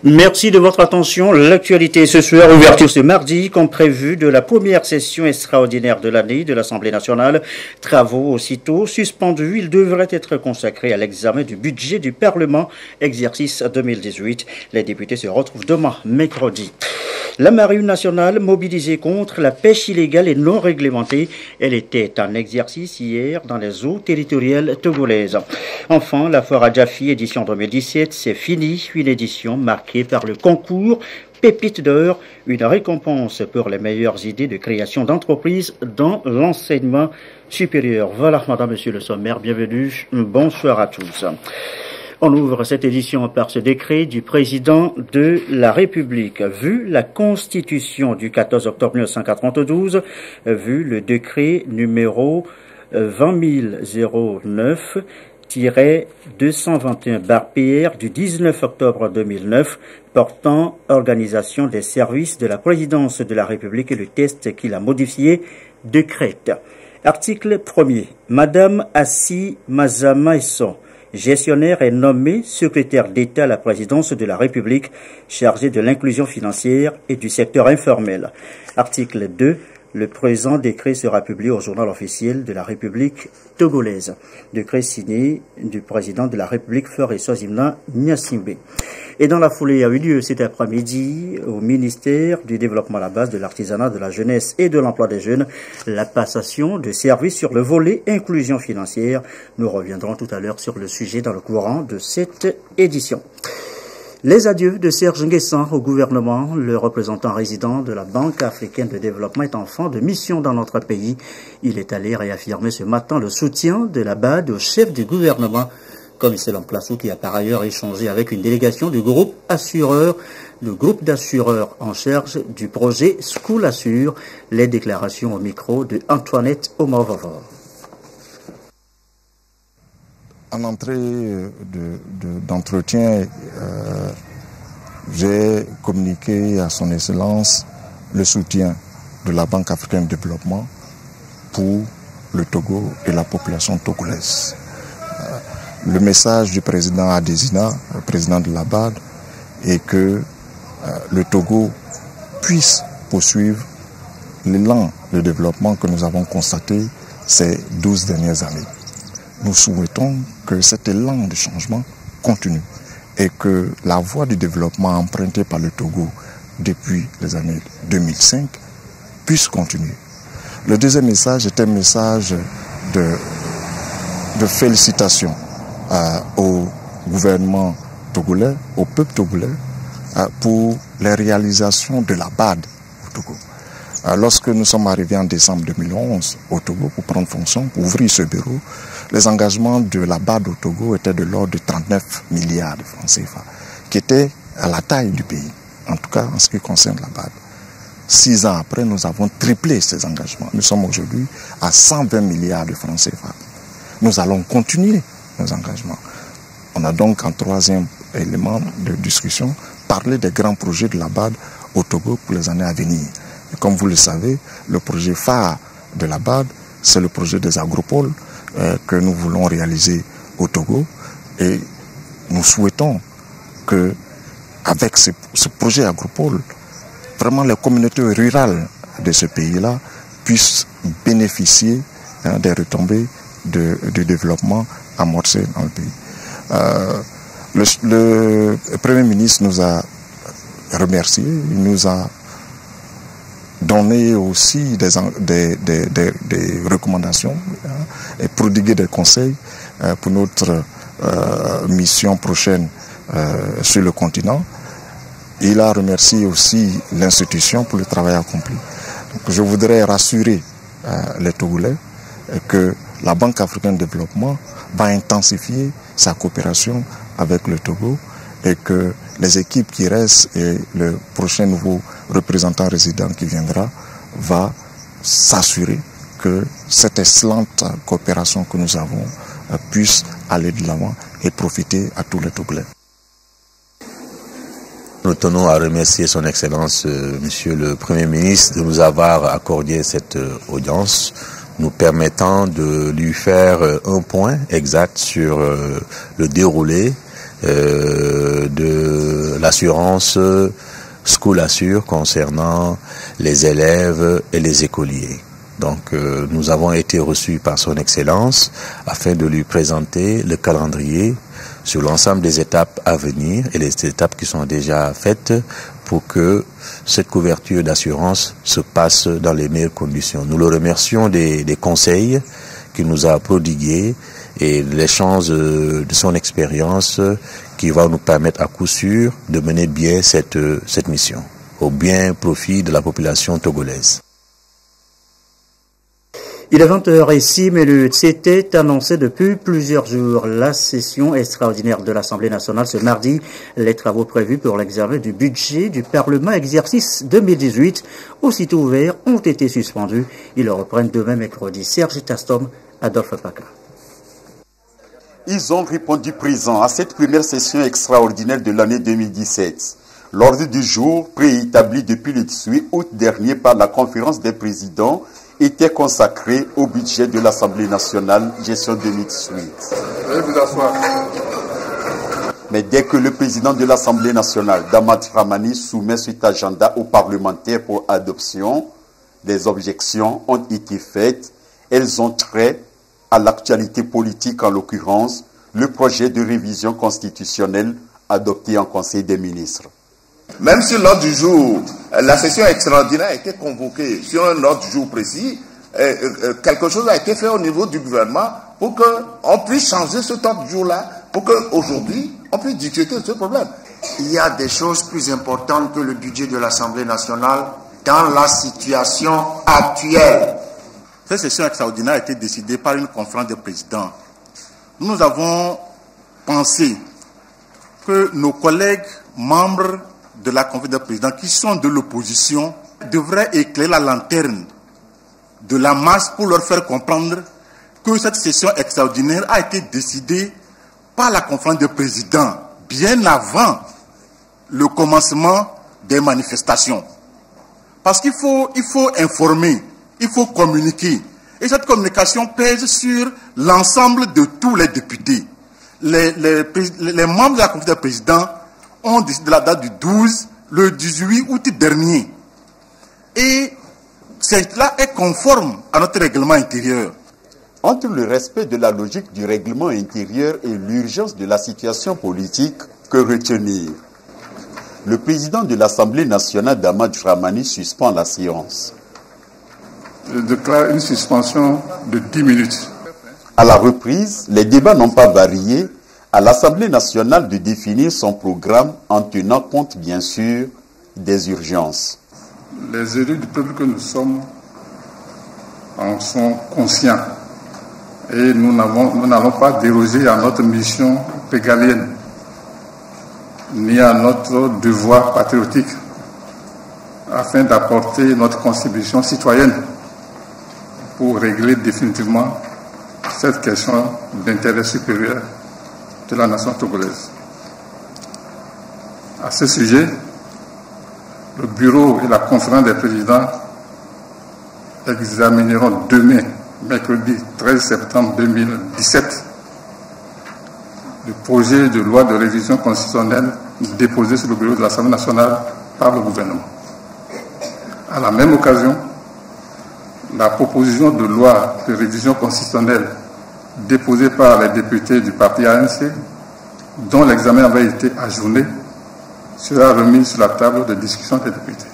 Merci de votre attention. L'actualité ce soir, ouverture ce mardi, comme prévu, de la première session extraordinaire de l'année de l'Assemblée nationale. Travaux aussitôt suspendus. Ils devraient être consacrés à l'examen du budget du Parlement, exercice 2018. Les députés se retrouvent demain, mercredi. La Marine nationale mobilisée contre la pêche illégale et non réglementée. Elle était en exercice hier dans les eaux territoriales togolaises. Enfin, la foire à Djafi édition 2017, c'est fini. Une édition marquée par le concours Pépite d'or, une récompense pour les meilleures idées de création d'entreprises dans l'enseignement supérieur. Voilà, madame, monsieur le sommaire, bienvenue. Bonsoir à tous. On ouvre cette édition par ce décret du président de la République. Vu la Constitution du 14 octobre 1992, vu le décret numéro 20009-221-PR du 19 octobre 2009 portant organisation des services de la présidence de la République et le texte qu'il a modifié décrète. Article 1er. Madame Assi Mazamaison, gestionnaire, est nommée secrétaire d'État à la présidence de la République chargée de l'inclusion financière et du secteur informel. Article 2. Le présent décret sera publié au journal officiel de la République togolaise. Décret signé du président de la République, Faure Sozimna Gnassingbé. Et dans la foulée a eu lieu cet après-midi au ministère du Développement à la base de l'artisanat, de la jeunesse et de l'emploi des jeunes, la passation de services sur le volet inclusion financière. Nous reviendrons tout à l'heure sur le sujet dans le courant de cette édition. Les adieux de Serge Nguessan au gouvernement. Le représentant résident de la Banque africaine de développement est en fin de mission dans notre pays. Il est allé réaffirmer ce matin le soutien de la BAD au chef du gouvernement, commissaire Lamplassou, qui a par ailleurs échangé avec une délégation du groupe assureur, le groupe d'assureurs en charge du projet School Assure. Les déclarations au micro de Antoinette Omovovor. En entrée d'entretien, j'ai communiqué à son Excellence le soutien de la Banque africaine de développement pour le Togo et la population togolaise. Le message du président Adesina, le président de la BAD, est que le Togo puisse poursuivre l'élan de développement que nous avons constaté ces 12 dernières années. Nous souhaitons que cet élan de changement continue et que la voie du développement empruntée par le Togo depuis les années 2005 puisse continuer. Le deuxième message est un message de félicitations au gouvernement togolais, au peuple togolais, pour les réalisations de la BAD au Togo. Lorsque nous sommes arrivés en décembre 2011 au Togo pour prendre fonction, pour ouvrir ce bureau, les engagements de la BAD au Togo étaient de l'ordre de 39 milliards de francs CFA, qui étaient à la taille du pays, en tout cas en ce qui concerne la BAD. 6 ans après, nous avons triplé ces engagements. Nous sommes aujourd'hui à 120 milliards de francs CFA. Nous allons continuer nos engagements. On a donc en troisième élément de discussion parlé des grands projets de la BAD au Togo pour les années à venir. Et comme vous le savez, le projet phare de la BAD, c'est le projet des agropoles que nous voulons réaliser au Togo. Et nous souhaitons que, avec ce projet agropole, vraiment les communautés rurales de ce pays-là puissent bénéficier des retombées de développement amorcé dans le pays. Le Premier ministre nous a remerciés, il nous a donné aussi des recommandations et prodigué des conseils pour notre mission prochaine sur le continent. Il a remercié aussi l'institution pour le travail accompli. Donc, je voudrais rassurer les Togolais que la Banque africaine de développement va intensifier sa coopération avec le Togo et que les équipes qui restent et le prochain nouveau représentant résident qui viendra va s'assurer que cette excellente coopération que nous avons puisse aller de l'avant et profiter à tous les Togolais. Nous tenons à remercier son Excellence, Monsieur le Premier ministre, de nous avoir accordé cette audience, nous permettant de lui faire un point exact sur le déroulé de l'assurance School Assure concernant les élèves et les écoliers. Donc nous avons été reçus par son Excellence afin de lui présenter le calendrier sur l'ensemble des étapes à venir et les étapes qui sont déjà faites pour que cette couverture d'assurance se passe dans les meilleures conditions. Nous le remercions des conseils qu'il nous a prodigués et l'échange de son expérience qui va nous permettre à coup sûr de mener bien cette mission au bien profit de la population togolaise. Il est 20h ici, mais c'était annoncé depuis plusieurs jours. La session extraordinaire de l'Assemblée nationale ce mardi, les travaux prévus pour l'examen du budget du Parlement exercice 2018, aussitôt ouverts, ont été suspendus. Ils reprennent demain mercredi. Serge Tastom, Adolphe Paca. Ils ont répondu présent à cette première session extraordinaire de l'année 2017. L'ordre du jour, préétabli depuis le 18 août dernier par la conférence des présidents, était consacré au budget de l'Assemblée nationale, gestion 2018. Mais dès que le président de l'Assemblée nationale, Damat Dramani, soumet cet agenda aux parlementaires pour adoption, des objections ont été faites. Elles ont trait à l'actualité politique, en l'occurrence, le projet de révision constitutionnelle adopté en Conseil des ministres. Même si l'ordre du jour, la session extraordinaire a été convoquée sur un ordre du jour précis, quelque chose a été fait au niveau du gouvernement pour qu'on puisse changer cet ordre du jour-là, pour qu'aujourd'hui, on puisse discuter de ce problème. Il y a des choses plus importantes que le budget de l'Assemblée nationale dans la situation actuelle. Cette session extraordinaire a été décidée par une conférence des présidents. Nous avons pensé que nos collègues membres de la conférence des présidents qui sont de l'opposition devraient éclairer la lanterne de la masse pour leur faire comprendre que cette session extraordinaire a été décidée par la conférence des présidents bien avant le commencement des manifestations. Parce qu'il faut informer, il faut communiquer. Et cette communication pèse sur l'ensemble de tous les députés. Les membres de la conférence des présidents ont décidé de la date du 12, le 18 août dernier. Et cela est conforme à notre règlement intérieur. Entre le respect de la logique du règlement intérieur et l'urgence de la situation politique, que retenir? Le président de l'Assemblée nationale, Damat Dramani, suspend la séance. Je déclare une suspension de 10 minutes. À la reprise, les débats n'ont pas varié. À l'Assemblée nationale de définir son programme en tenant compte, bien sûr, des urgences. Les élus du peuple que nous sommes en sont conscients. Et nous n'allons pas déroger à notre mission régalienne, ni à notre devoir patriotique, afin d'apporter notre contribution citoyenne pour régler définitivement cette question d'intérêt supérieur de la nation togolaise. À ce sujet, le bureau et la conférence des présidents examineront demain, mercredi 13 septembre 2017, le projet de loi de révision constitutionnelle déposé sur le bureau de l'Assemblée nationale par le gouvernement. À la même occasion, la proposition de loi de révision constitutionnelle déposée par les députés du parti ANC, dont l'examen avait été ajourné, sera remise sur la table de discussion des députés.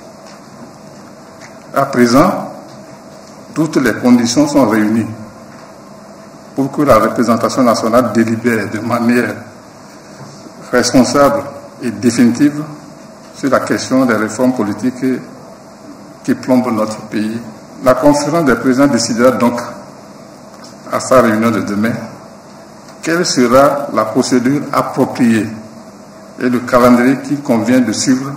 À présent, toutes les conditions sont réunies pour que la représentation nationale délibère de manière responsable et définitive sur la question des réformes politiques qui plombent notre pays. La conférence des présidents décidera donc à sa réunion de demain quelle sera la procédure appropriée et le calendrier qu'il convient de suivre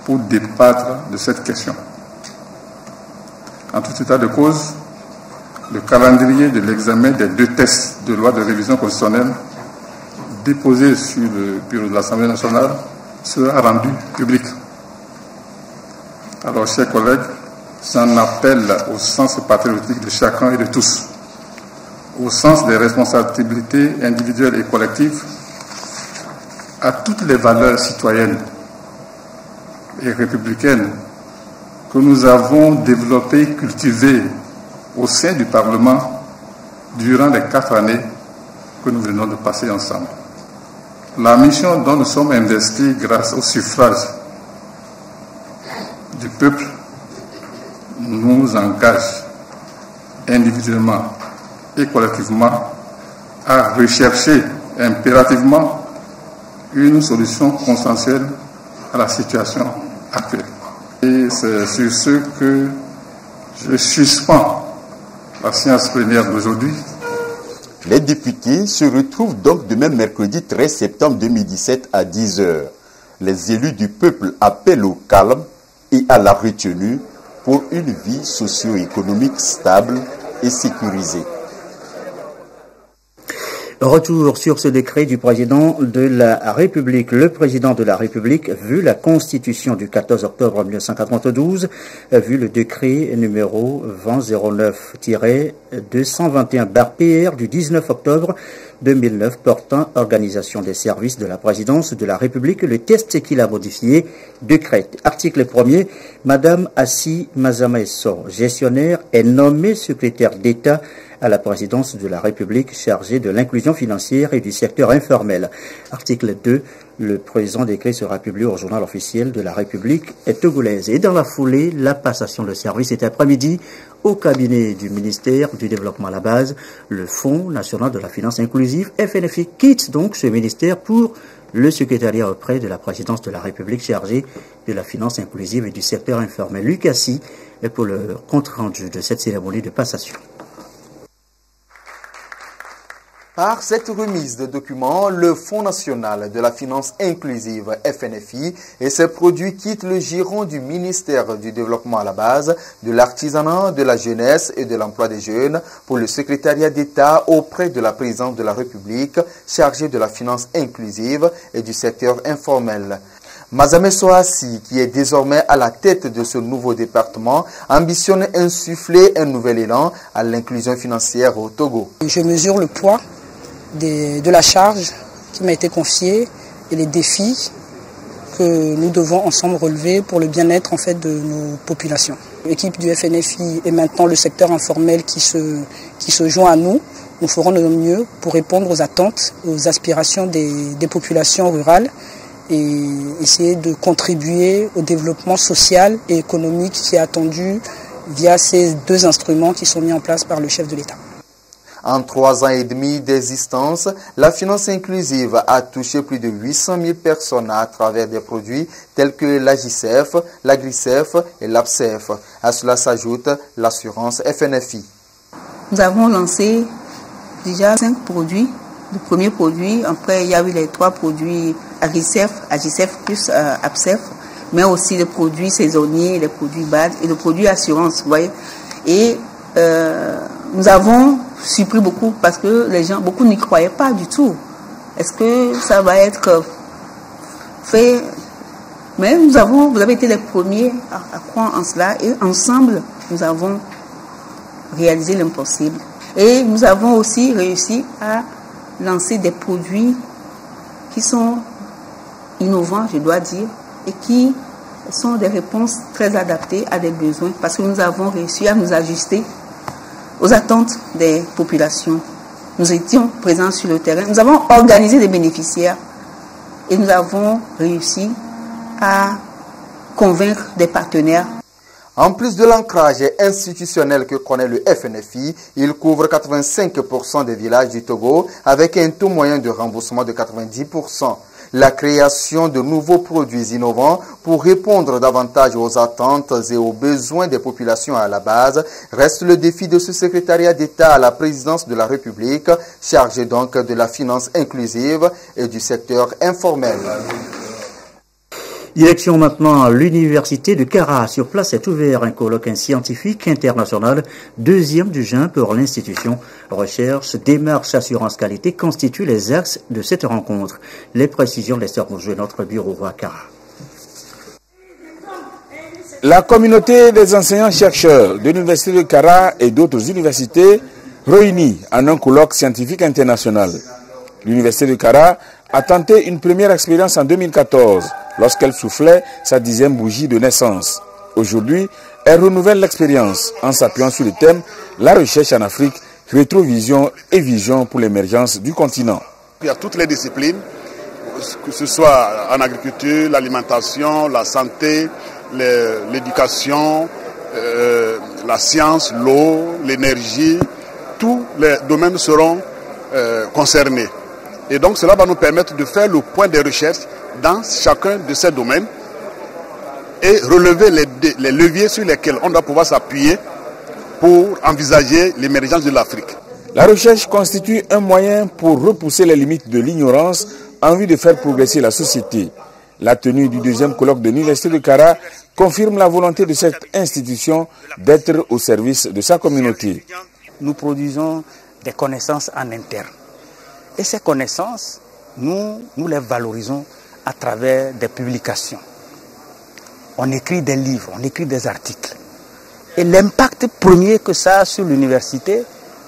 pour débattre de cette question. En tout état de cause, le calendrier de l'examen des deux textes de loi de révision constitutionnelle déposés sur le bureau de l'Assemblée nationale sera rendu public. Alors, chers collègues, j'en appelle au sens patriotique de chacun et de tous, au sens des responsabilités individuelles et collectives, à toutes les valeurs citoyennes et républicaines que nous avons développées et cultivées au sein du Parlement durant les 4 années que nous venons de passer ensemble. La mission dont nous sommes investis grâce au suffrage du peuple nous engage individuellement et collectivement à rechercher impérativement une solution consensuelle à la situation actuelle. Et c'est sur ce que je suspends la séance plénière d'aujourd'hui. Les députés se retrouvent donc demain mercredi 13 septembre 2017 à 10 h. Les élus du peuple appellent au calme et à la retenue pour une vie socio-économique stable et sécurisée. Retour sur ce décret du président de la République. Le président de la République, vu la Constitution du 14 octobre 1992, vu le décret numéro 2009-221/PR du 19 octobre 2009 portant organisation des services de la présidence de la République, le texte qu'il a modifié décrète. Article 1er, Madame Assi Mazamaesso, gestionnaire, est nommée secrétaire d'État à la présidence de la République chargée de l'inclusion financière et du secteur informel. Article 2, le présent décret sera publié au journal officiel de la République togolaise. Et dans la foulée, la passation de service cet après-midi au cabinet du ministère du Développement à la base. Le Fonds national de la finance inclusive, FNFI, quitte donc ce ministère pour le secrétariat auprès de la présidence de la République chargée de la finance inclusive et du secteur informel. Lucas Sy est pour le compte-rendu de cette cérémonie de passation. Par cette remise de documents, le Fonds national de la finance inclusive FNFI et ses produits quittent le giron du ministère du Développement à la base, de l'artisanat, de la jeunesse et de l'emploi des jeunes pour le secrétariat d'État auprès de la présidence de la République chargée de la finance inclusive et du secteur informel. Mazamaesso Assi, qui est désormais à la tête de ce nouveau département, ambitionne insuffler un nouvel élan à l'inclusion financière au Togo. Je mesure le poids de la charge qui m'a été confiée et les défis que nous devons ensemble relever pour le bien-être en fait de nos populations. L'équipe du FNFI et maintenant le secteur informel qui se joint à nous, nous ferons de notre mieux pour répondre aux attentes, aux aspirations des populations rurales et essayer de contribuer au développement social et économique qui est attendu via ces 2 instruments qui sont mis en place par le chef de l'État. En 3 ans et demi d'existence, la finance inclusive a touché plus de 800 000 personnes à travers des produits tels que l'AGICEF, l'AGRICEF et l'APSEF. À cela s'ajoute l'assurance FNFI. Nous avons lancé déjà 5 produits. Le premier produit, après il y a eu les 3 produits AGICEF plus APSEF, mais aussi les produits saisonniers, les produits BAD et le produit assurance, vous voyez. Et nous avons surpris beaucoup parce que les gens, beaucoup n'y croyaient pas du tout. Est-ce que ça va être fait? Mais vous avez été les premiers à croire en cela et ensemble, nous avons réalisé l'impossible. Et nous avons aussi réussi à lancer des produits qui sont innovants, je dois dire, et qui sont des réponses très adaptées à des besoins parce que nous avons réussi à nous ajuster aux attentes des populations. Nous étions présents sur le terrain, nous avons organisé des bénéficiaires et nous avons réussi à convaincre des partenaires. En plus de l'ancrage institutionnel que connaît le FNFI, il couvre 85% des villages du Togo avec un taux moyen de remboursement de 90%. La création de nouveaux produits innovants pour répondre davantage aux attentes et aux besoins des populations à la base reste le défi de ce secrétariat d'État à la présidence de la République, chargé donc de la finance inclusive et du secteur informel. Direction maintenant à l'université de Kara. Sur place est ouvert un colloque scientifique international, 2e du genre pour l'institution. Recherche, démarche, assurance qualité constituent les axes de cette rencontre. Les précisions laissent jouer notre bureau à Kara. La communauté des enseignants-chercheurs de l'université de Kara et d'autres universités réunis en un colloque scientifique international. L'université de Kara a tenté une première expérience en 2014, lorsqu'elle soufflait sa 10e bougie de naissance. Aujourd'hui, elle renouvelle l'expérience en s'appuyant sur le thème « La recherche en Afrique, rétrovision et vision pour l'émergence du continent ». Il y a toutes les disciplines, que ce soit en agriculture, l'alimentation, la santé, l'éducation, la science, l'eau, l'énergie, tous les domaines seront concernés. Et donc cela va nous permettre de faire le point des recherches dans chacun de ces domaines et relever les leviers sur lesquels on doit pouvoir s'appuyer pour envisager l'émergence de l'Afrique. La recherche constitue un moyen pour repousser les limites de l'ignorance en vue de faire progresser la société. La tenue du 2e colloque de l'Université de Kara confirme la volonté de cette institution d'être au service de sa communauté. Nous produisons des connaissances en interne. Et ces connaissances, nous les valorisons à travers des publications. On écrit des livres, on écrit des articles. Et l'impact premier que ça a sur l'université,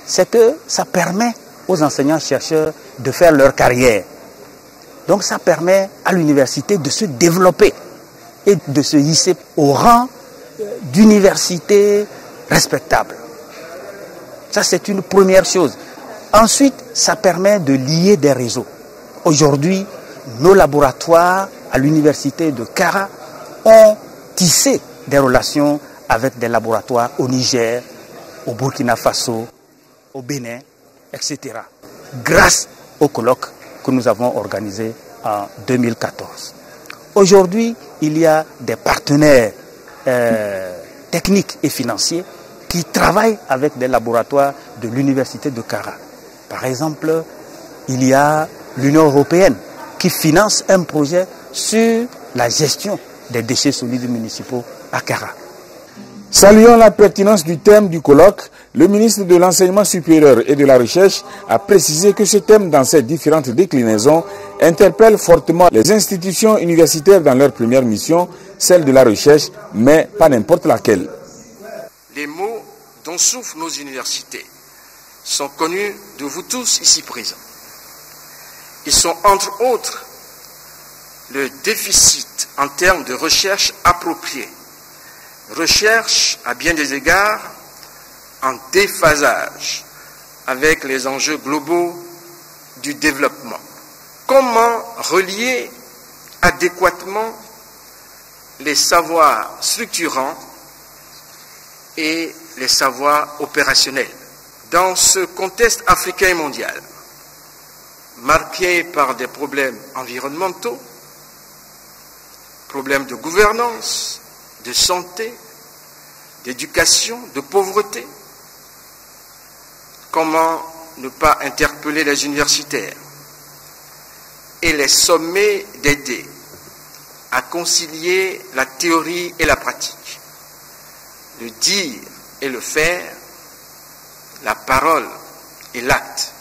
c'est que ça permet aux enseignants-chercheurs de faire leur carrière. Donc ça permet à l'université de se développer et de se hisser au rang d'université respectable. Ça, c'est une première chose. Ensuite, ça permet de lier des réseaux. Aujourd'hui, nos laboratoires à l'université de Kara ont tissé des relations avec des laboratoires au Niger, au Burkina Faso, au Bénin, etc. Grâce au colloque que nous avons organisé en 2014. Aujourd'hui, il y a des partenaires techniques et financiers qui travaillent avec des laboratoires de l'université de Kara. Par exemple, il y a l'Union européenne qui finance un projet sur la gestion des déchets solides municipaux à Kara. Saluant la pertinence du thème du colloque, le ministre de l'Enseignement supérieur et de la Recherche a précisé que ce thème, dans ses différentes déclinaisons, interpelle fortement les institutions universitaires dans leur première mission, celle de la recherche, mais pas n'importe laquelle. Les maux dont souffrent nos universités sont connus de vous tous ici présents. Ils sont entre autres le déficit en termes de recherche appropriée, recherche à bien des égards en déphasage avec les enjeux globaux du développement. Comment relier adéquatement les savoirs structurants et les savoirs opérationnels dans ce contexte africain et mondial, marqué par des problèmes environnementaux, problèmes de gouvernance, de santé, d'éducation, de pauvreté. Comment ne pas interpeller les universitaires et les sommer d'aider à concilier la théorie et la pratique, le dire et le faire, la parole et l'acte.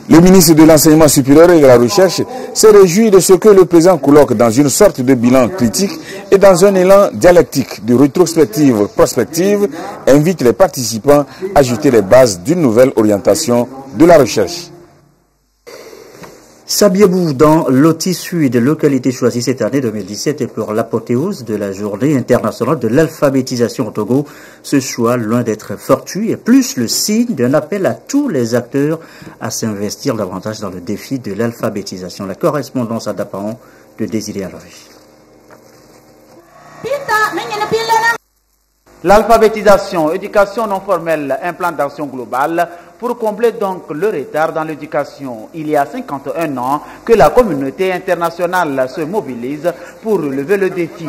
Le ministre de l'Enseignement supérieur et de la Recherche s'est réjoui de ce que le présent colloque, dans une sorte de bilan critique et dans un élan dialectique de rétrospective prospective, invite les participants à jeter les bases d'une nouvelle orientation de la recherche. Sabiebou, dans l'OTI Sud, localité choisie cette année 2017 et pour l'apothéose de la journée internationale de l'alphabétisation au Togo. Ce choix, loin d'être fortuit, est plus le signe d'un appel à tous les acteurs à s'investir davantage dans le défi de l'alphabétisation. La correspondance à Dapaon de Désiré Alory. L'alphabétisation, éducation non formelle, un plan d'action global pour combler donc le retard dans l'éducation. Il y a 51 ans que la communauté internationale se mobilise pour relever le défi.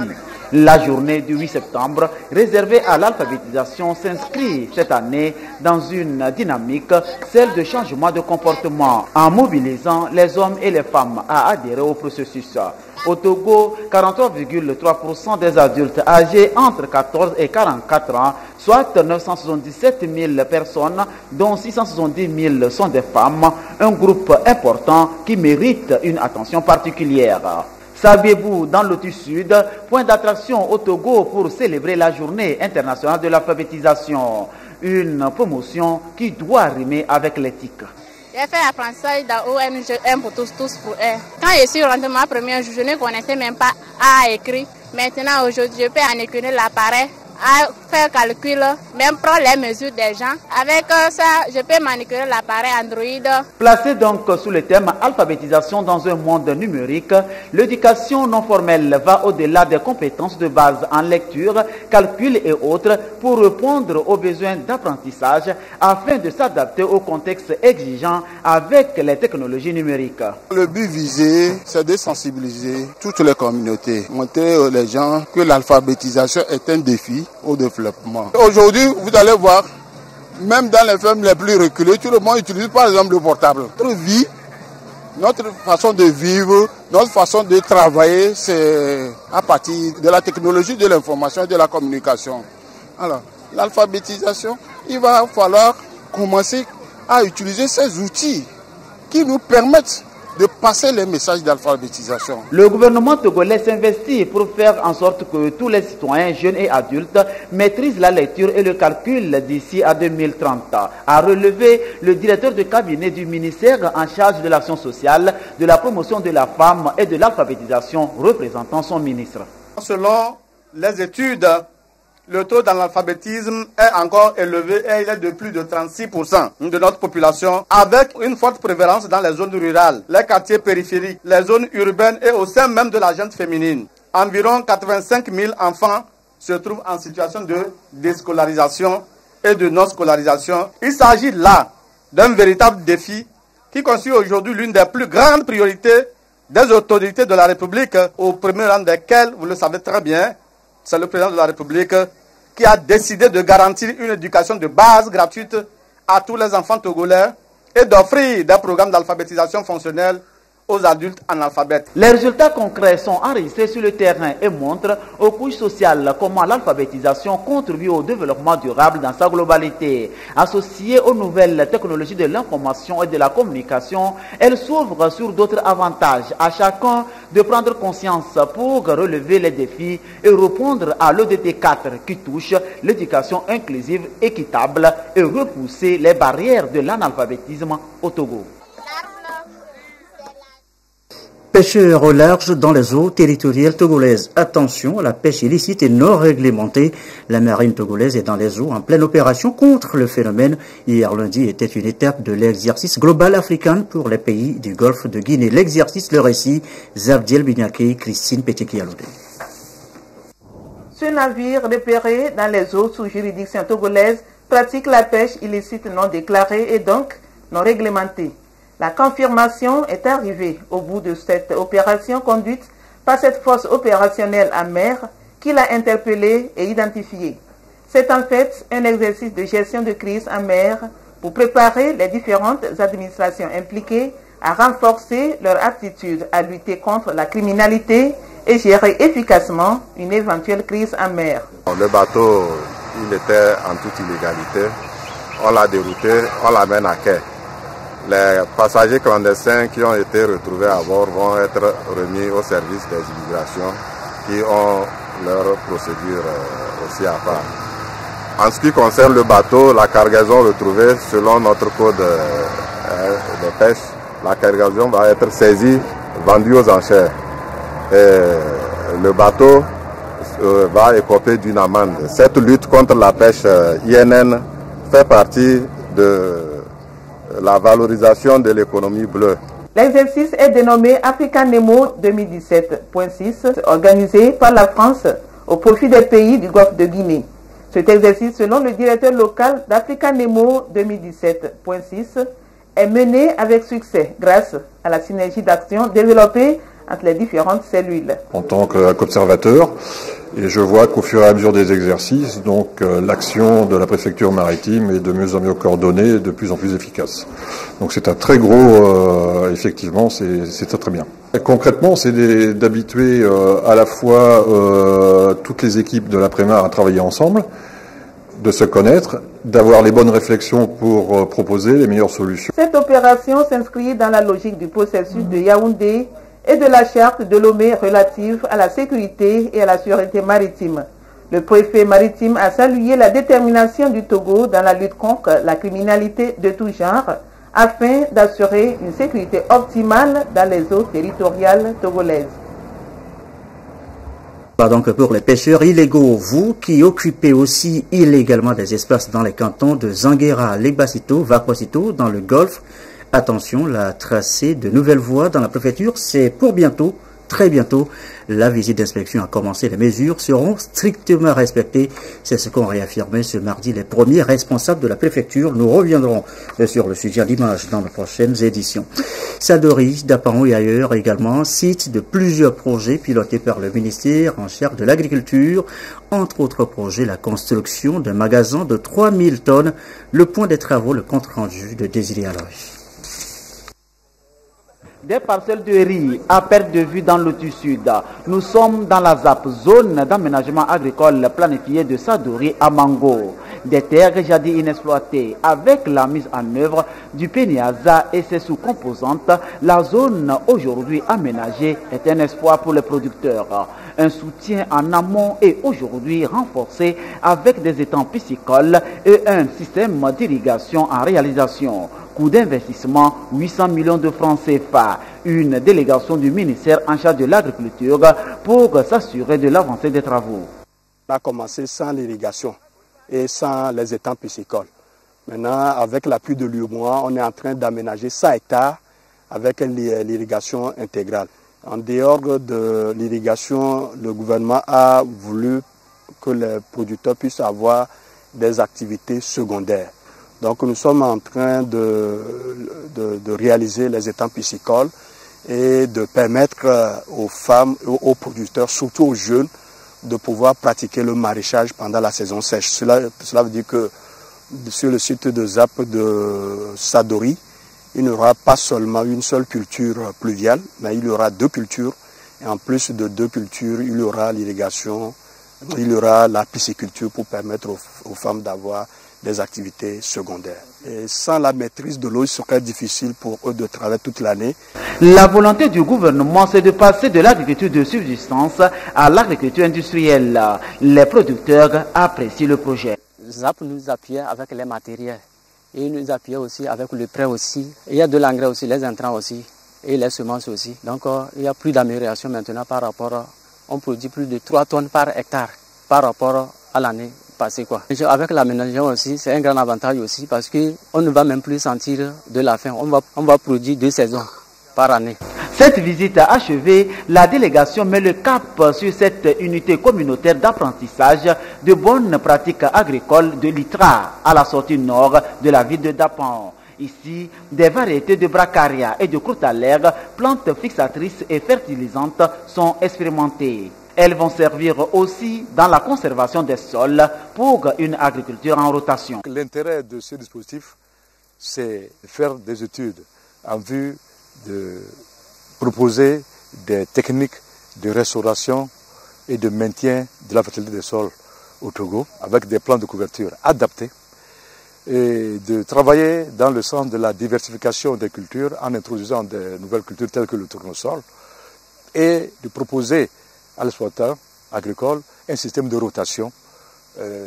La journée du 8 septembre, réservée à l'alphabétisation, s'inscrit cette année dans une dynamique, celle de changement de comportement, en mobilisant les hommes et les femmes à adhérer au processus. Au Togo, 43,3% des adultes âgés entre 14 et 44 ans, soit 977 000 personnes, dont 670 000 sont des femmes, un groupe important qui mérite une attention particulière. Sabiebou, dans l'OTI Sud, point d'attraction au Togo pour célébrer la journée internationale de l'alphabétisation. Une promotion qui doit rimer avec l'éthique. J'ai fait l'apprentissage dans ONG 1 pour tous, tous pour un. Quand je suis rentrée ma première jour, je ne connaissais même pas à écrire. Maintenant, aujourd'hui, je peux manipuler l'appareil, à faire calcul, même prendre les mesures des gens. Avec ça, je peux manipuler l'appareil Android. Placé donc sous le thème alphabétisation dans un monde numérique, l'éducation non formelle va au-delà des compétences de base en lecture, calcul et autres pour répondre aux besoins d'apprentissage afin de s'adapter au contexte exigeant avec les technologies numériques. Le but visé, c'est de sensibiliser toutes les communautés, montrer les gens que l'alphabétisation est un défi au développement. Aujourd'hui, vous allez voir, même dans les fermes les plus reculées, tout le monde utilise par exemple le portable. Notre vie, notre façon de vivre, notre façon de travailler, c'est à partir de la technologie de l'information et de la communication. Alors, l'alphabétisation, il va falloir commencer à utiliser ces outils qui nous permettent de passer les messages d'alphabétisation. Le gouvernement togolais s'investit pour faire en sorte que tous les citoyens, jeunes et adultes, maîtrisent la lecture et le calcul d'ici à 2030, a relevé le directeur de cabinet du ministère en charge de l'action sociale, de la promotion de la femme et de l'alphabétisation, représentant son ministre. Selon les études, le taux d'analphabétisme est encore élevé et il est de plus de 36% de notre population, avec une forte prévalence dans les zones rurales, les quartiers périphériques, les zones urbaines et au sein même de la gente féminine. Environ 85 000 enfants se trouvent en situation de déscolarisation et de non-scolarisation. Il s'agit là d'un véritable défi qui constitue aujourd'hui l'une des plus grandes priorités des autorités de la République, au premier rang desquelles, vous le savez très bien, c'est le président de la République qui a décidé de garantir une éducation de base gratuite à tous les enfants togolais et d'offrir des programmes d'alphabétisation fonctionnelle aux adultes analphabètes. Les résultats concrets sont enregistrés sur le terrain et montrent aux couches sociales comment l'alphabétisation contribue au développement durable dans sa globalité. Associée aux nouvelles technologies de l'information et de la communication, elle s'ouvre sur d'autres avantages à chacun de prendre conscience pour relever les défis et répondre à l'ODT 4 qui touche l'éducation inclusive, équitable et repousser les barrières de l'analphabétisme au Togo. Pêcheurs au large dans les eaux territoriales togolaises. Attention à la pêche illicite et non réglementée. La marine togolaise est dans les eaux en pleine opération contre le phénomène. Hier lundi était une étape de l'exercice global africain pour les pays du Golfe de Guinée. L'exercice, le récit, Zabdiel Binyake, Christine Petekialoudé. Ce navire repéré dans les eaux sous juridiction togolaise pratique la pêche illicite non déclarée et donc non réglementée. La confirmation est arrivée au bout de cette opération conduite par cette force opérationnelle en mer qui l'a interpellé et identifié. C'est en fait un exercice de gestion de crise en mer pour préparer les différentes administrations impliquées à renforcer leur aptitude à lutter contre la criminalité et gérer efficacement une éventuelle crise en mer. Le bateau, il était en toute illégalité. On l'a dérouté, on l'amène à quai. Les passagers clandestins qui ont été retrouvés à bord vont être remis au service des immigrations qui ont leur procédure aussi à part. En ce qui concerne le bateau, la cargaison retrouvée selon notre code de pêche, la cargaison va être saisie, vendue aux enchères. Et le bateau va écoper d'une amende. Cette lutte contre la pêche INN fait partie de la valorisation de l'économie bleue. L'exercice est dénommé Africa Nemo 2017.6, organisé par la France au profit des pays du Golfe de Guinée. Cet exercice, selon le directeur local d'Africa Nemo 2017.6, est mené avec succès grâce à la synergie d'action développée entre les différentes cellules. En tant qu'observateur, et je vois qu'au fur et à mesure des exercices, donc l'action de la préfecture maritime est de mieux en mieux coordonnée et de plus en plus efficace. Donc c'est un très gros, effectivement, c'est très très bien. Et concrètement, c'est d'habituer à la fois toutes les équipes de l'après-mar à travailler ensemble, de se connaître, d'avoir les bonnes réflexions pour proposer les meilleures solutions. Cette opération s'inscrit dans la logique du processus de Yaoundé et de la charte de Lomé relative à la sécurité et à la sûreté maritime. Le préfet maritime a salué la détermination du Togo dans la lutte contre la criminalité de tout genre, afin d'assurer une sécurité optimale dans les eaux territoriales togolaises. Donc pour les pêcheurs illégaux, vous qui occupez aussi illégalement des espaces dans les cantons de Zanguera, Legbasito, Vakwasito, dans le Golfe, attention, la tracée de nouvelles voies dans la préfecture, c'est pour bientôt, très bientôt. La visite d'inspection a commencé, les mesures seront strictement respectées. C'est ce qu'ont réaffirmé ce mardi les premiers responsables de la préfecture. Nous reviendrons sur le sujet d'image dans les prochaines éditions. Sadori, Dapango et ailleurs également, site de plusieurs projets pilotés par le ministère en charge de l'agriculture. Entre autres projets, la construction d'un magasin de 3000 tonnes. Le point des travaux, le compte rendu de Désiré Aloy. Des parcelles de riz à perte de vue dans le Sud. Nous sommes dans la ZAP, zone d'aménagement agricole planifiée de Sadori à Mango. Des terres jadis inexploitées. Avec la mise en œuvre du PENIASA et ses sous-composantes, la zone aujourd'hui aménagée est un espoir pour les producteurs. Un soutien en amont est aujourd'hui renforcé avec des étangs piscicoles et un système d'irrigation en réalisation. Coût d'investissement 800 millions de francs CFA. Une délégation du ministère en charge de l'agriculture pour s'assurer de l'avancée des travaux. On a commencé sans l'irrigation et sans les étangs piscicoles. Maintenant, avec l'appui de l'UEMOA, on est en train d'aménager 100 hectares avec l'irrigation intégrale. En dehors de l'irrigation, le gouvernement a voulu que les producteurs puissent avoir des activités secondaires. Donc nous sommes en train de réaliser les étangs piscicoles et de permettre aux femmes, aux producteurs, surtout aux jeunes, de pouvoir pratiquer le maraîchage pendant la saison sèche. Cela veut dire que sur le site de ZAP de Sadori, il n'y aura pas seulement une seule culture pluviale, mais il y aura 2 cultures. Et en plus de 2 cultures, il y aura l'irrigation, il y aura la pisciculture pour permettre aux femmes d'avoir des activités secondaires. Et sans la maîtrise de l'eau, il serait difficile pour eux de travailler toute l'année. La volonté du gouvernement, c'est de passer de l'agriculture de subsistance à l'agriculture industrielle. Les producteurs apprécient le projet. ZAP nous appuyait avec les matériels et nous appuyait aussi avec le prêt aussi. Il y a de l'engrais aussi, les intrants aussi et les semences aussi. Donc il y a plus d'amélioration maintenant par rapport, on produit plus de 3 tonnes par hectare par rapport à l'année passée. Avec l'aménagement aussi, c'est un grand avantage aussi parce qu'on ne va même plus sentir de la faim. On va produire 2 saisons par année. Cette visite achevée, la délégation met le cap sur cette unité communautaire d'apprentissage de bonnes pratiques agricoles de l'ITRA à la sortie nord de la ville de Dapan. Ici, des variétés de bracaria et de croutalergue, plantes fixatrices et fertilisantes, sont expérimentées. Elles vont servir aussi dans la conservation des sols pour une agriculture en rotation. L'intérêt de ce dispositif, c'est de faire des études en vue de proposer des techniques de restauration et de maintien de la fertilité des sols au Togo avec des plans de couverture adaptés et de travailler dans le sens de la diversification des cultures en introduisant des nouvelles cultures telles que le tournesol et de proposer à l'exploitant agricole un système de rotation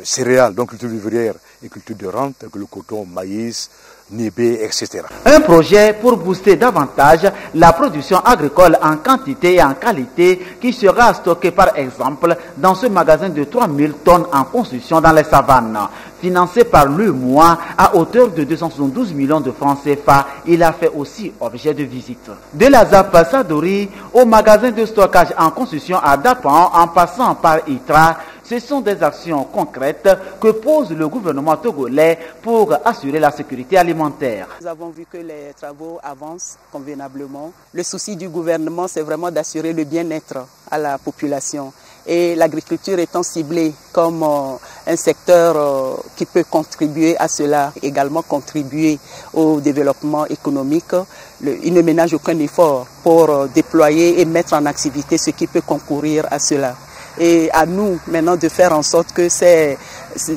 céréales, donc culture vivrière et culture de rente, telles que le coton, maïs, nibé, etc. Un projet pour booster davantage la production agricole en quantité et en qualité qui sera stocké par exemple dans ce magasin de 3000 tonnes en construction dans les savanes. Financé par l'UEMOA à hauteur de 272 millions de francs CFA, il a fait aussi objet de visite. De la ZAP Sadori au magasin de stockage en construction à Dapan en passant par ITRA, ce sont des actions concrètes que pose le gouvernement togolais pour assurer la sécurité alimentaire. Nous avons vu que les travaux avancent convenablement. Le souci du gouvernement, c'est vraiment d'assurer le bien-être à la population. Et l'agriculture étant ciblée comme un secteur qui peut contribuer à cela, également contribuer au développement économique, il ne ménage aucun effort pour déployer et mettre en activité ce qui peut concourir à cela. Et à nous maintenant de faire en sorte que ces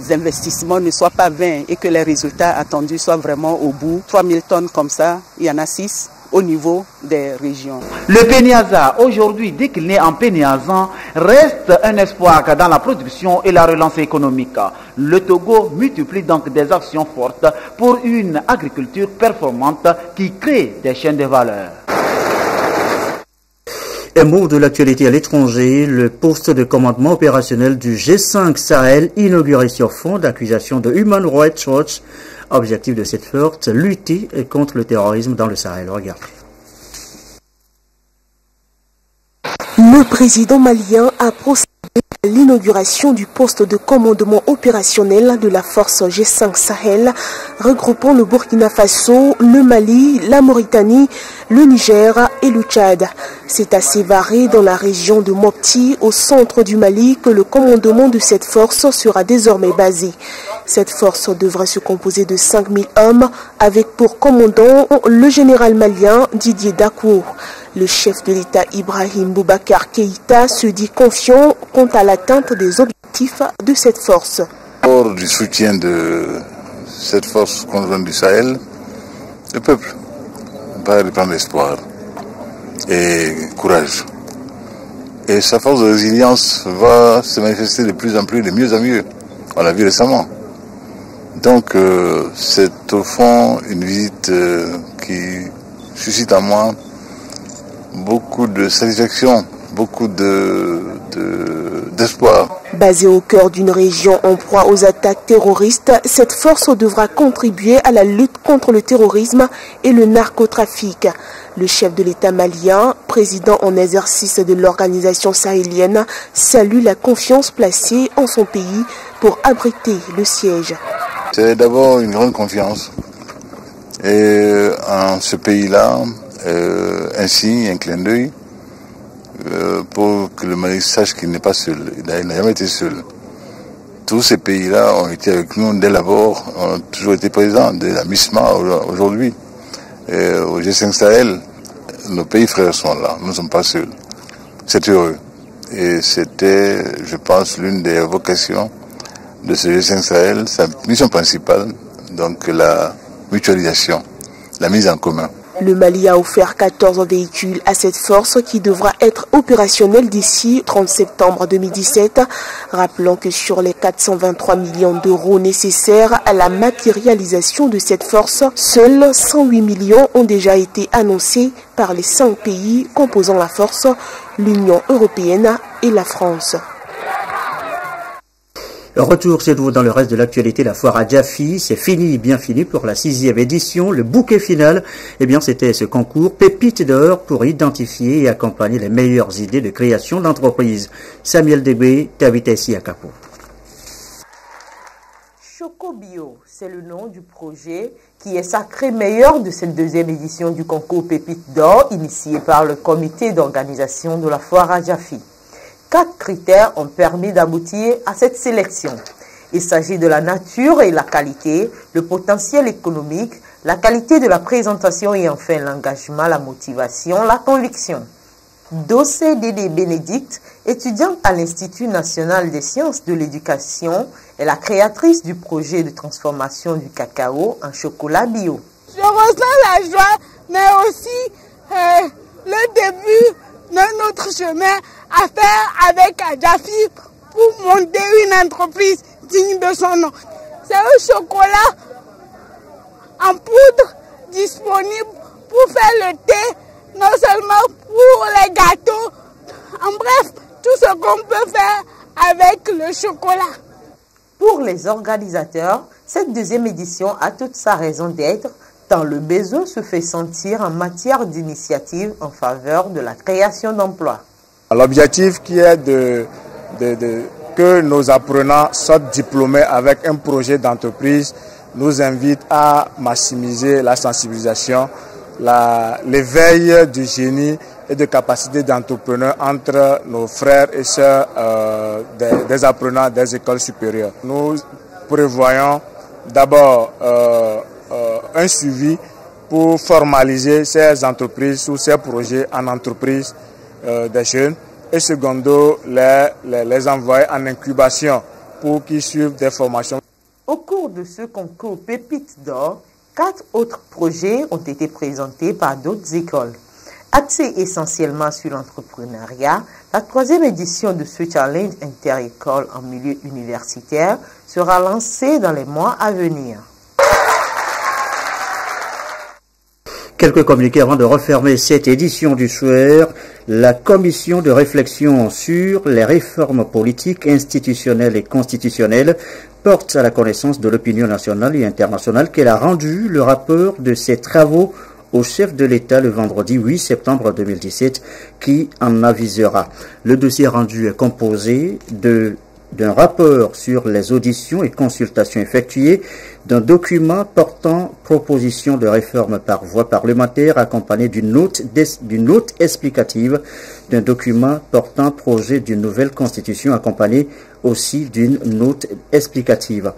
investissements ne soient pas vains et que les résultats attendus soient vraiment au bout. 3000 tonnes comme ça, il y en a 6 au niveau des régions. Le Péniasa, aujourd'hui décliné en Péniazan, reste un espoir dans la production et la relance économique. Le Togo multiplie donc des actions fortes pour une agriculture performante qui crée des chaînes de valeur. Un mot de l'actualité à l'étranger, le poste de commandement opérationnel du G5 Sahel inauguré sur fond d'accusation de Human Rights Watch. Objectif de cette force, lutter contre le terrorisme dans le Sahel. Regarde. Le président malien a procédé à l'inauguration du poste de commandement opérationnel de la force G5 Sahel, regroupant le Burkina Faso, le Mali, la Mauritanie, le Niger et le Tchad. C'est à Sévaré, dans la région de Mopti, au centre du Mali, que le commandement de cette force sera désormais basé. Cette force devrait se composer de 5000 hommes, avec pour commandant le général malien Didier Dakou. Le chef de l'État Ibrahim Boubacar Keïta se dit confiant quant à l'atteinte des objectifs de cette force. Hors du soutien de cette force conjointe du Sahel, le peuple va reprendre espoir et courage. Et sa force de résilience va se manifester de plus en plus, de mieux en mieux. On l'a vu récemment. Donc c'est au fond une visite qui suscite en moi beaucoup de satisfaction, beaucoup d'espoir. Basée au cœur d'une région en proie aux attaques terroristes, cette force devra contribuer à la lutte contre le terrorisme et le narcotrafic. Le chef de l'État malien, président en exercice de l'organisation sahélienne, salue la confiance placée en son pays pour abriter le siège. C'est d'abord une grande confiance. Et en ce pays-là, un signe, un clin d'œil, pour que le Mali sache qu'il n'est pas seul. Il n'a jamais été seul. Tous ces pays-là ont été avec nous dès l'abord, ont toujours été présents, dès la MISMA aujourd'hui. Au G5 Sahel, nos pays frères sont là, nous ne sommes pas seuls. C'est heureux. Et c'était, je pense, l'une des vocations de ce G5 Sahel, sa mission principale, donc la mutualisation, la mise en commun. Le Mali a offert 14 véhicules à cette force qui devra être opérationnelle d'ici 30 septembre 2017. Rappelons que sur les 423 millions d'euros nécessaires à la matérialisation de cette force, seuls 108 millions ont déjà été annoncés par les 5 pays composant la force, l'Union européenne et la France. Retour chez vous dans le reste de l'actualité, la foire à Djafi, c'est fini, bien fini pour la 6e édition. Le bouquet final, eh bien c'était ce concours Pépites d'or pour identifier et accompagner les meilleures idées de création d'entreprise. Samuel Debé, Tabitessi à Capo. Chocobio, c'est le nom du projet qui est sacré meilleur de cette 2e édition du concours Pépites d'or initié par le comité d'organisation de la foire à Djafi. 4 critères ont permis d'aboutir à cette sélection. Il s'agit de la nature et la qualité, le potentiel économique, la qualité de la présentation et enfin l'engagement, la motivation, la conviction. Dossé Dédé Bénédicte, étudiante à l'Institut national des sciences de l'éducation, est la créatrice du projet de transformation du cacao en chocolat bio. Je ressens la joie, mais aussi le début de notre chemin à faire avec Adjafi pour monter une entreprise digne de son nom. C'est un chocolat en poudre disponible pour faire le thé, non seulement pour les gâteaux, en bref, tout ce qu'on peut faire avec le chocolat. Pour les organisateurs, cette 2e édition a toute sa raison d'être, tant le besoin se fait sentir en matière d'initiative en faveur de la création d'emplois. L'objectif qui est que nos apprenants sortent diplômés avec un projet d'entreprise nous invite à maximiser la sensibilisation, l'éveil du génie et de capacité d'entrepreneurs entre nos frères et sœurs des apprenants des écoles supérieures. Nous prévoyons d'abord un suivi pour formaliser ces entreprises ou ces projets en entreprise des jeunes et secondo les envoyer en incubation pour qu'ils suivent des formations. Au cours de ce concours Pépites d'or, 4 autres projets ont été présentés par d'autres écoles. Axée essentiellement sur l'entrepreneuriat, la 3e édition de ce challenge inter-école en milieu universitaire sera lancée dans les mois à venir. Quelques communiqués avant de refermer cette édition du soir. La commission de réflexion sur les réformes politiques, institutionnelles et constitutionnelles porte à la connaissance de l'opinion nationale et internationale qu'elle a rendu le rapport de ses travaux au chef de l'État le vendredi 8 septembre 2017 qui en avisera. Le dossier rendu est composé d'un rapport sur les auditions et consultations effectuées, d'un document portant proposition de réforme par voie parlementaire accompagné d'une note explicative, d'un document portant projet d'une nouvelle constitution accompagné aussi d'une note explicative.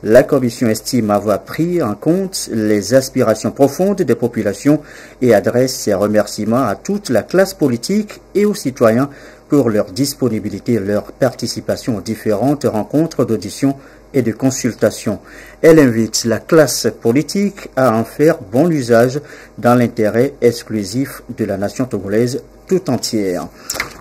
La Commission estime avoir pris en compte les aspirations profondes des populations et adresse ses remerciements à toute la classe politique et aux citoyens pour leur disponibilité et leur participation aux différentes rencontres d'audition et de consultation. Elle invite la classe politique à en faire bon usage dans l'intérêt exclusif de la nation togolaise tout entière.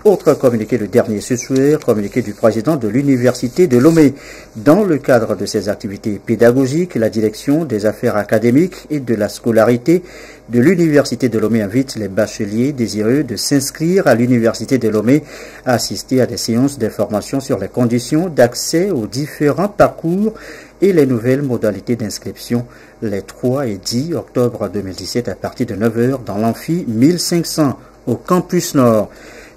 Autre communiqué, le dernier ce soir, communiqué du président de l'Université de Lomé. Dans le cadre de ses activités pédagogiques, la direction des affaires académiques et de la scolarité de l'Université de Lomé invite les bacheliers désireux de s'inscrire à l'Université de Lomé à assister à des séances d'information sur les conditions d'accès aux différents parcours et les nouvelles modalités d'inscription les 3 et 10 octobre 2017 à partir de 9h dans l'amphi 1500 au campus Nord.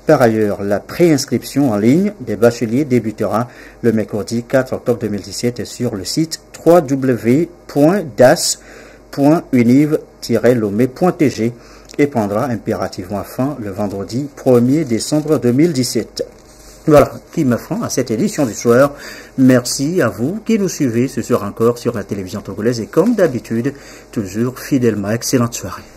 Par ailleurs, la préinscription en ligne des bacheliers débutera le mercredi 4 octobre 2017 sur le site www.das.univ-lomé.tg et prendra impérativement fin le vendredi 1er décembre 2017. Voilà qui me fera à cette édition du soir. Merci à vous qui nous suivez ce soir encore sur la télévision togolaise et comme d'habitude, toujours fidèlement excellente soirée.